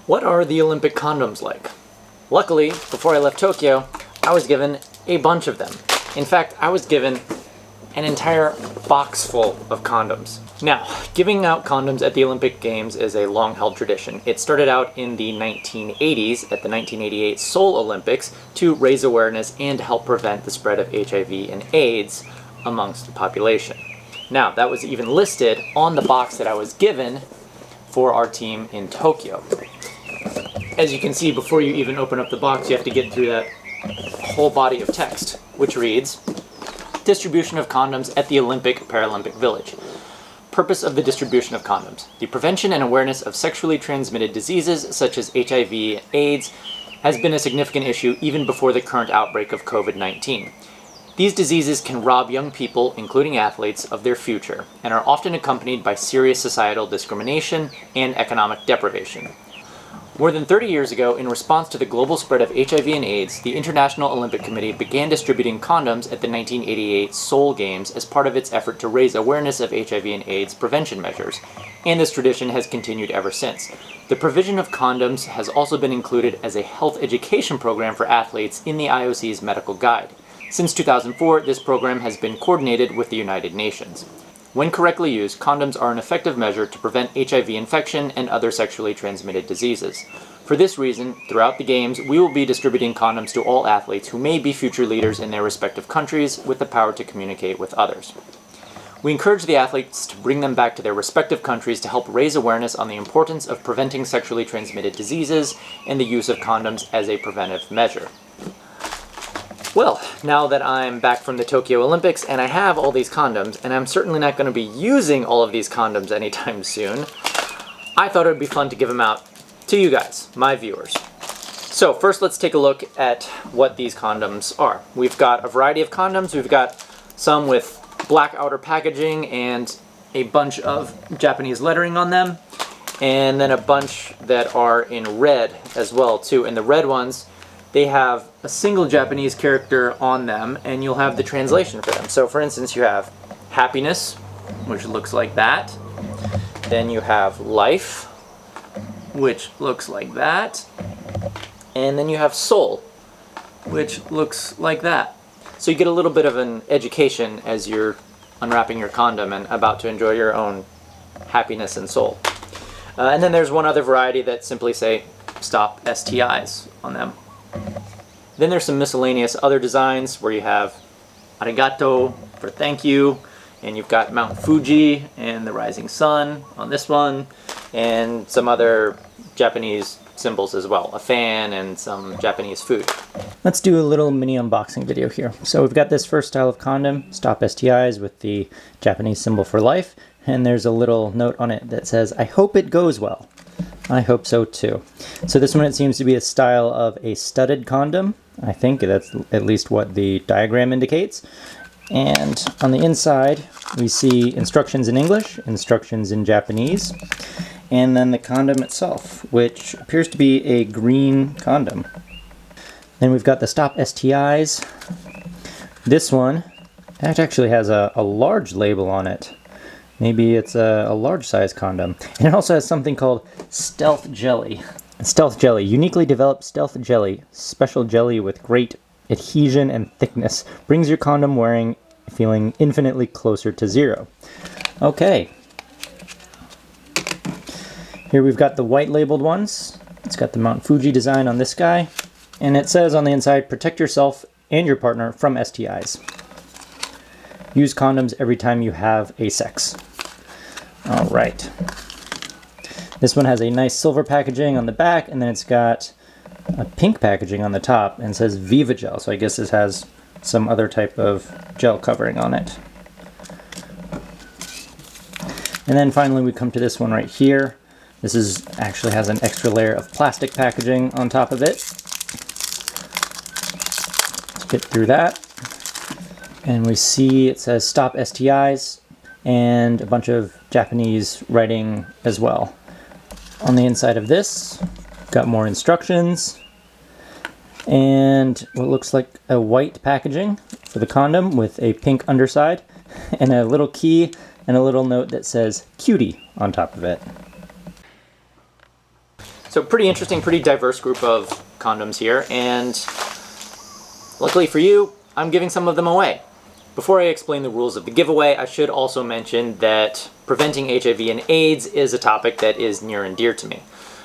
What are the Olympic condoms like? Luckily, before I left Tokyo, I was given a bunch of them. In fact, I was given an entire box full of condoms. Now, giving out condoms at the Olympic Games is a long-held tradition. It started out in the 1980s at the 1988 Seoul Olympics to raise awareness and help prevent the spread of HIV and AIDS amongst the population. Now, that was even listed on the box that I was given for our team in Tokyo. As you can see, before you even open up the box, you have to get through that whole body of text, which reads, Distribution of condoms at the Olympic Paralympic Village. Purpose of the distribution of condoms. The prevention and awareness of sexually transmitted diseases such as HIV and AIDS has been a significant issue even before the current outbreak of COVID-19. These diseases can rob young people, including athletes, of their future and are often accompanied by serious societal discrimination and economic deprivation. More than 30 years ago, in response to the global spread of HIV and AIDS, the International Olympic Committee began distributing condoms at the 1988 Seoul Games as part of its effort to raise awareness of HIV and AIDS prevention measures, and this tradition has continued ever since. The provision of condoms has also been included as a health education program for athletes in the IOC's medical guide. Since 2004, this program has been coordinated with the United Nations. When correctly used, condoms are an effective measure to prevent HIV infection and other sexually transmitted diseases. For this reason, throughout the Games, we will be distributing condoms to all athletes who may be future leaders in their respective countries with the power to communicate with others. We encourage the athletes to bring them back to their respective countries to help raise awareness on the importance of preventing sexually transmitted diseases and the use of condoms as a preventive measure. Well, now that I'm back from the Tokyo Olympics and I have all these condoms, and I'm certainly not going to be using all of these condoms anytime soon, I thought it would be fun to give them out to you guys, my viewers. So first let's take a look at what these condoms are. We've got a variety of condoms. We've got some with black outer packaging and a bunch of Japanese lettering on them, and then a bunch that are in red as well too. And the red ones, they have a single Japanese character on them, and you'll have the translation for them. So for instance, you have happiness, which looks like that. Then you have life, which looks like that. And then you have soul, which looks like that. So you get a little bit of an education as you're unwrapping your condom and about to enjoy your own happiness and soul. And then there's one other variety that simply say, stop STIs on them. Then there's some miscellaneous other designs where you have arigato for thank you, and you've got Mount Fuji and the rising sun on this one, and some other Japanese symbols as well, a fan and some Japanese food. Let's do a little mini unboxing video here. So we've got this first style of condom, stop STIs, with the Japanese symbol for life, and there's a little note on it that says, I hope it goes well. I hope so too. So this one, it seems to be a style of a studded condom. I think that's at least what the diagram indicates. And on the inside, we see instructions in English, instructions in Japanese, and then the condom itself, which appears to be a green condom. Then we've got the Stop STIs. This one, it actually has a large label on it. Maybe it's a large size condom. And it also has something called Stealth Jelly. Stealth Jelly, uniquely developed stealth jelly, special jelly with great adhesion and thickness, brings your condom wearing feeling infinitely closer to zero. Okay. Here we've got the white labeled ones. It's got the Mount Fuji design on this guy. And it says on the inside, protect yourself and your partner from STIs. Use condoms every time you have a sex. All right. This one has a nice silver packaging on the back, and then it's got a pink packaging on the top, and it says Viva Gel. So I guess this has some other type of gel covering on it. And then finally we come to this one right here. This is actually has an extra layer of plastic packaging on top of it. Let's get through that. And we see it says Stop STIs and a bunch of Japanese writing as well. On the inside of this, got more instructions and what looks like a white packaging for the condom with a pink underside and a little key and a little note that says cutie on top of it. So pretty interesting, pretty diverse group of condoms here, and luckily for you, I'm giving some of them away. Before I explain the rules of the giveaway, I should also mention that preventing HIV and AIDS is a topic that is near and dear to me.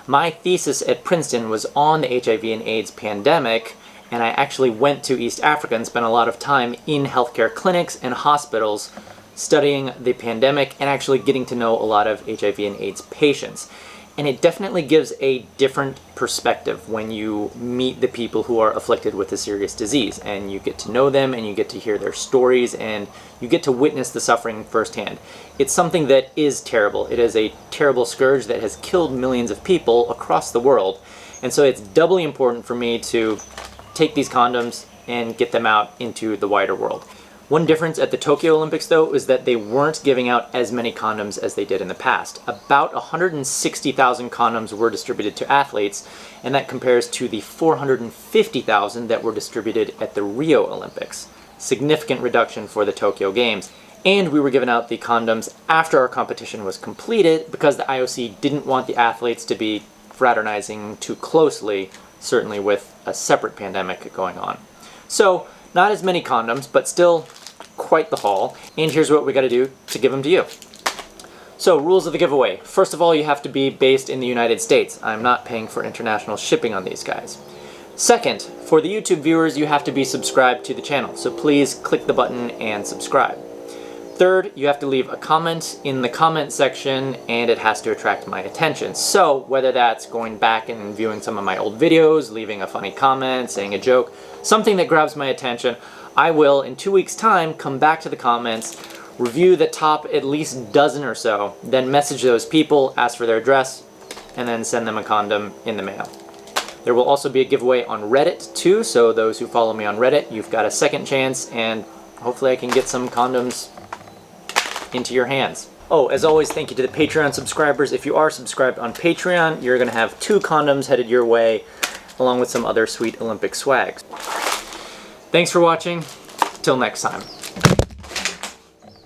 My thesis at Princeton was on the HIV and AIDS pandemic, and I actually went to East Africa and spent a lot of time in healthcare clinics and hospitals studying the pandemic and actually getting to know a lot of HIV and AIDS patients. And it definitely gives a different perspective when you meet the people who are afflicted with a serious disease, and you get to know them and you get to hear their stories and you get to witness the suffering firsthand. It's something that is terrible. It is a terrible scourge that has killed millions of people across the world. And so it's doubly important for me to take these condoms and get them out into the wider world. One difference at the Tokyo Olympics, though, is that they weren't giving out as many condoms as they did in the past. About 160,000 condoms were distributed to athletes, and that compares to the 450,000 that were distributed at the Rio Olympics. Significant reduction for the Tokyo Games. And we were giving out the condoms after our competition was completed because the IOC didn't want the athletes to be fraternizing too closely, certainly with a separate pandemic going on. So, not as many condoms, but still quite the haul. And here's what we got to do to give them to you. So, rules of the giveaway. First of all, you have to be based in the United States. I'm not paying for international shipping on these guys. Second, for the YouTube viewers, you have to be subscribed to the channel. So please click the button and subscribe. Third, you have to leave a comment in the comment section, and it has to attract my attention. So whether that's going back and viewing some of my old videos, leaving a funny comment, saying a joke, something that grabs my attention, I will, in 2 weeks' time, come back to the comments, review the top at least dozen or so, then message those people, ask for their address, and then send them a condom in the mail. There will also be a giveaway on Reddit too, so those who follow me on Reddit, you've got a second chance, and hopefully I can get some condoms into your hands. Oh, as always, thank you to the Patreon subscribers. If you are subscribed on Patreon, you're going to have 2 condoms headed your way, along with some other sweet Olympic swags. Thanks for watching. Till next time.